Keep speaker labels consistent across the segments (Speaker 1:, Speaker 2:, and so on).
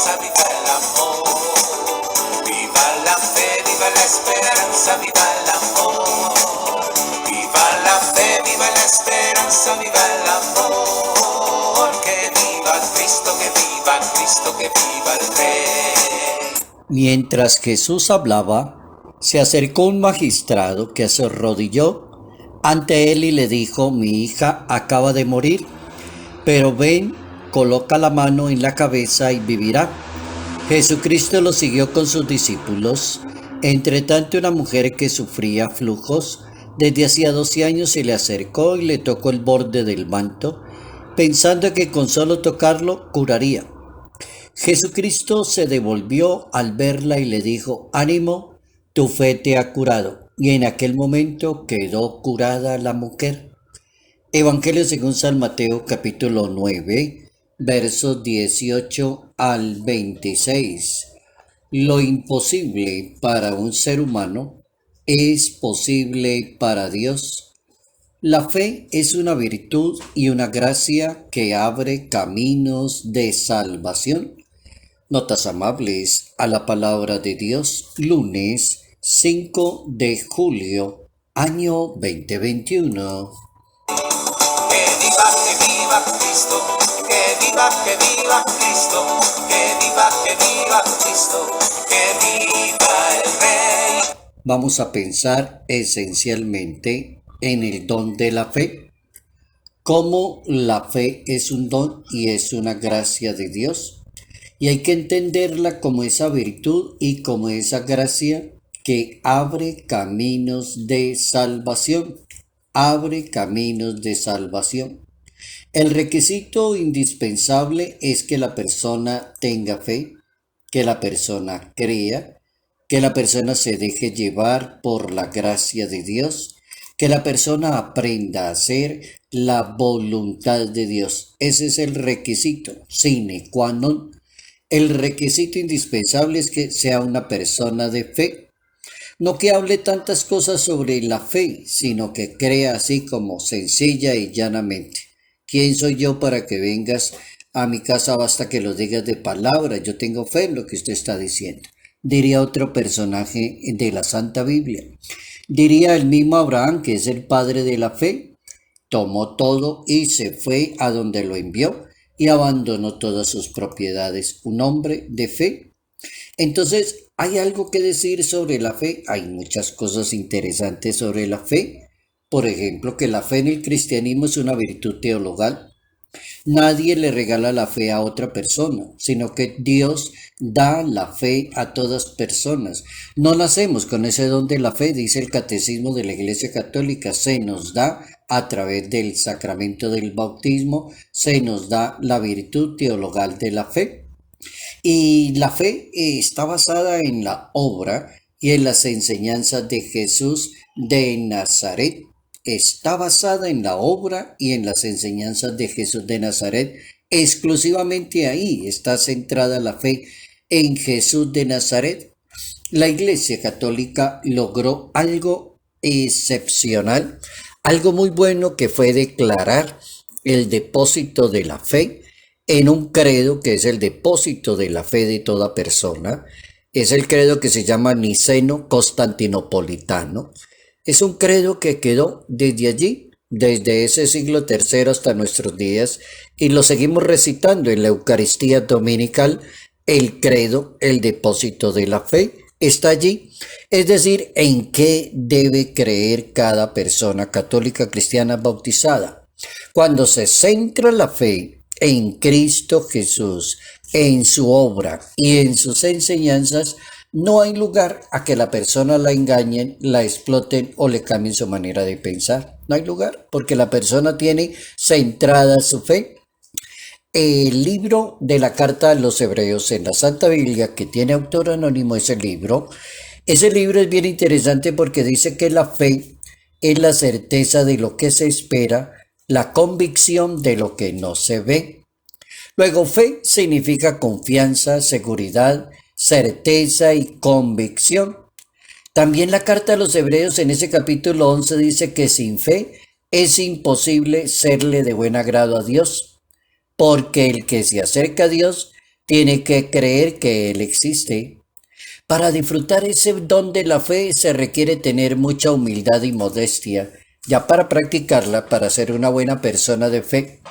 Speaker 1: esperanza, viva el amor. Viva la fe, viva la esperanza, viva el amor. Viva la fe, viva la esperanza, viva el amor. Que viva Cristo, que viva Cristo, que viva el Rey.
Speaker 2: Mientras Jesús hablaba, se acercó un magistrado que se arrodilló ante él y le dijo: mi hija acaba de morir, pero ven, coloca la mano en la cabeza y vivirá. Jesucristo lo siguió con sus discípulos. Entretanto, una mujer que sufría flujos desde hacía 12 años se le acercó y le tocó el borde del manto, pensando que con solo tocarlo curaría. Jesucristo se devolvió al verla y le dijo: ánimo, tu fe te ha curado. Y en aquel momento quedó curada la mujer. Evangelio según San Mateo, capítulo 9, versos 18 al 26. Lo imposible para un ser humano es posible para Dios. La fe es una virtud y una gracia que abre caminos de salvación. Notas amables a la palabra de Dios, lunes 5 de julio, año 2021.
Speaker 1: Que viva Cristo, que viva Cristo, que viva Cristo, que viva el Rey.
Speaker 2: Vamos a pensar esencialmente en el don de la fe. Cómo la fe es un don y es una gracia de Dios. Y hay que entenderla como esa virtud y como esa gracia que abre caminos de salvación. Abre caminos de salvación. El requisito indispensable es que la persona tenga fe, que la persona crea, que la persona se deje llevar por la gracia de Dios, que la persona aprenda a hacer la voluntad de Dios. Ese es el requisito sine qua non. El requisito indispensable es que sea una persona de fe. No que hable tantas cosas sobre la fe, sino que crea así como sencilla y llanamente. ¿Quién soy yo para que vengas a mi casa? Basta que lo digas de palabra. Yo tengo fe en lo que usted está diciendo. Diría otro personaje de la Santa Biblia. Diría el mismo Abraham, que es el padre de la fe. Tomó todo y se fue a donde lo envió y abandonó todas sus propiedades. Un hombre de fe. Entonces, ¿hay algo que decir sobre la fe? Hay muchas cosas interesantes sobre la fe. Por ejemplo, que la fe en el cristianismo es una virtud teologal. Nadie le regala la fe a otra persona, sino que Dios da la fe a todas personas. No nacemos con ese don de la fe, dice el Catecismo de la Iglesia Católica. Se nos da a través del sacramento del bautismo, se nos da la virtud teologal de la fe. Y la fe está basada en la obra y en las enseñanzas de Jesús de Nazaret. Está basada en la obra y en las enseñanzas de Jesús de Nazaret. Exclusivamente ahí está centrada la fe, en Jesús de Nazaret. La Iglesia Católica logró algo excepcional, algo muy bueno, que fue declarar el depósito de la fe en un credo que es el depósito de la fe de toda persona. Es el credo que se llama Niceno-Constantinopolitano. Es un credo que quedó desde allí, desde ese siglo III hasta nuestros días, y lo seguimos recitando en la Eucaristía dominical. El credo, el depósito de la fe, está allí. Es decir, en qué debe creer cada persona católica cristiana bautizada. Cuando se centra la fe en Cristo Jesús, en su obra y en sus enseñanzas, no hay lugar a que la persona la engañen, la exploten o le cambien su manera de pensar. No hay lugar, porque la persona tiene centrada su fe. El libro de la Carta a los Hebreos en la Santa Biblia, que tiene autor anónimo ese libro es bien interesante porque dice que la fe es la certeza de lo que se espera, la convicción de lo que no se ve. Luego, fe significa confianza, seguridad, certeza y convicción. También la carta a los Hebreos en ese capítulo 11 dice que sin fe es imposible serle de buen agrado a Dios, porque el que se acerca a Dios tiene que creer que Él existe. Para disfrutar ese don de la fe se requiere tener mucha humildad y modestia. Ya para practicarla, para ser una buena persona de fe,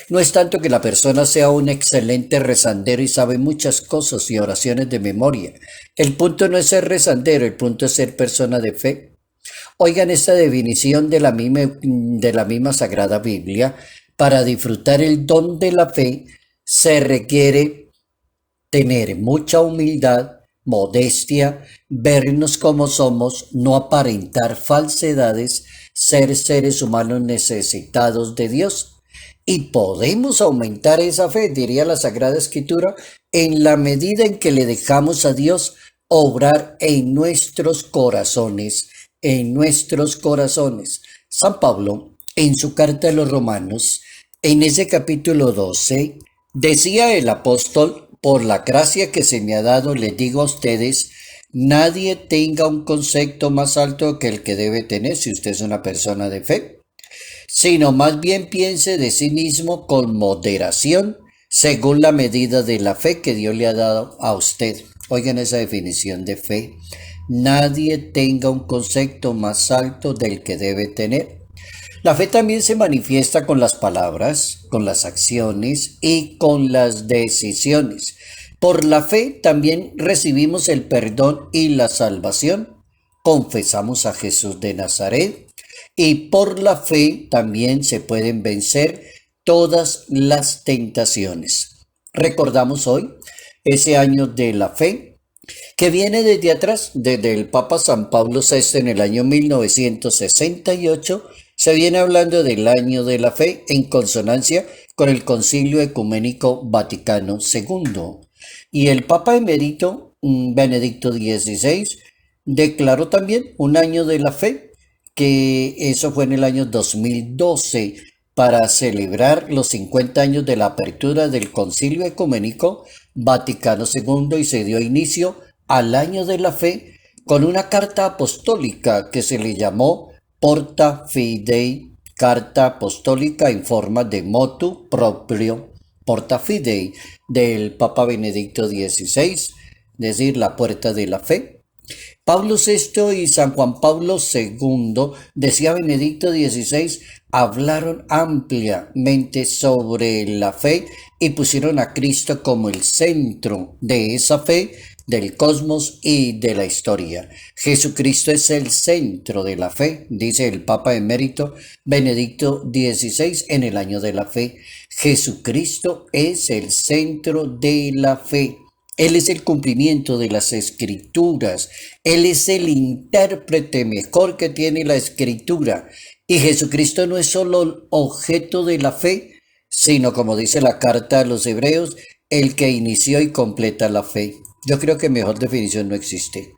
Speaker 2: no es tanto que la persona sea un excelente rezandero y sabe muchas cosas y oraciones de memoria. El punto no es ser rezandero, el punto es ser persona de fe. Oigan esta definición de la misma Sagrada Biblia. Para disfrutar el don de la fe se requiere tener mucha humildad, modestia, vernos como somos, no aparentar falsedades, ser seres humanos necesitados de Dios. Y podemos aumentar esa fe, diría la Sagrada Escritura, en la medida en que le dejamos a Dios obrar en nuestros corazones, en nuestros corazones. San Pablo, en su carta a los Romanos, en ese capítulo 12, decía el apóstol: por la gracia que se me ha dado, les digo a ustedes, nadie tenga un concepto más alto que el que debe tener si usted es una persona de fe, sino más bien piense de sí mismo con moderación, según la medida de la fe que Dios le ha dado a usted. Oigan esa definición de fe. Nadie tenga un concepto más alto del que debe tener. La fe también se manifiesta con las palabras, con las acciones y con las decisiones. Por la fe también recibimos el perdón y la salvación. Confesamos a Jesús de Nazaret. Y por la fe también se pueden vencer todas las tentaciones. Recordamos hoy ese año de la fe que viene desde atrás, desde el Papa San Pablo VI en el año 1968, se viene hablando del año de la fe en consonancia con el Concilio Ecuménico Vaticano II. Y el Papa emérito Benedicto XVI declaró también un año de la fe, que eso fue en el año 2012, para celebrar los 50 años de la apertura del Concilio Ecuménico Vaticano II, y se dio inicio al año de la fe con una carta apostólica que se le llamó Porta Fidei, carta apostólica en forma de motu proprio, Porta Fidei, del Papa Benedicto XVI, es decir, la puerta de la fe. Pablo VI y San Juan Pablo II, decía Benedicto XVI, hablaron ampliamente sobre la fe y pusieron a Cristo como el centro de esa fe, del cosmos y de la historia. Jesucristo es el centro de la fe, dice el Papa emérito Benedicto XVI en el año de la fe. Jesucristo es el centro de la fe. Él es el cumplimiento de las Escrituras. Él es el intérprete mejor que tiene la Escritura. Y Jesucristo no es solo objeto de la fe, sino, como dice la carta a los Hebreos, el que inició y completa la fe. Yo creo que mejor definición no existe.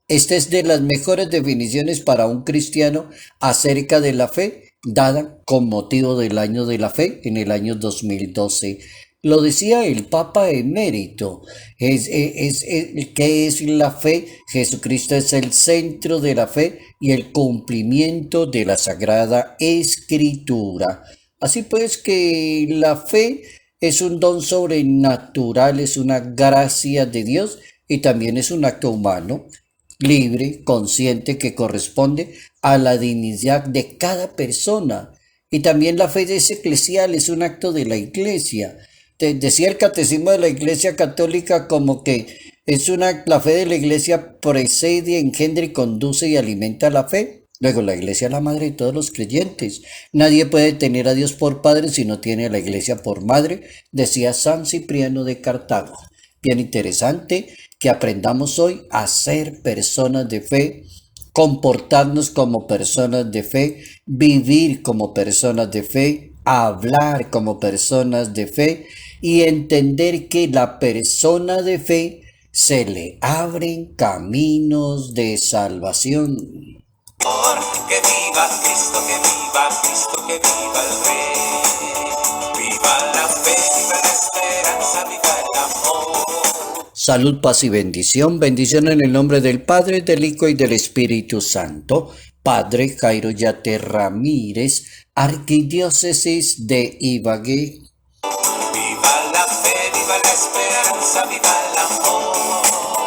Speaker 2: Esta es de las mejores definiciones para un cristiano acerca de la fe, dada con motivo del año de la fe en el año 2012. Lo decía el Papa emérito. ¿Qué es la fe? Jesucristo es el centro de la fe y el cumplimiento de la Sagrada Escritura. Así pues que la fe es un don sobrenatural, es una gracia de Dios y también es un acto humano, libre, consciente, que corresponde a la dignidad de cada persona. Y también la fe es eclesial, es un acto de la Iglesia. Decía el Catecismo de la Iglesia Católica como que la fe de la Iglesia precede, engendra y conduce y alimenta la fe. Luego la Iglesia es la madre de todos los creyentes. Nadie puede tener a Dios por padre si no tiene a la Iglesia por madre, decía San Cipriano de Cartago. Bien interesante que aprendamos hoy a ser personas de fe, comportarnos como personas de fe, vivir como personas de fe, hablar como personas de fe y entender que la persona de fe se le abren caminos de salvación.
Speaker 1: Que viva Cristo, que viva Cristo, que viva el Rey. Viva la fe, viva la esperanza, viva el amor.
Speaker 2: Salud, paz y bendición. Bendición en el nombre del Padre, del Hijo y del Espíritu Santo. Padre Jairo Yate Ramírez, Arquidiócesis de Ibagué.
Speaker 1: Viva la fe, viva la esperanza, viva el amor.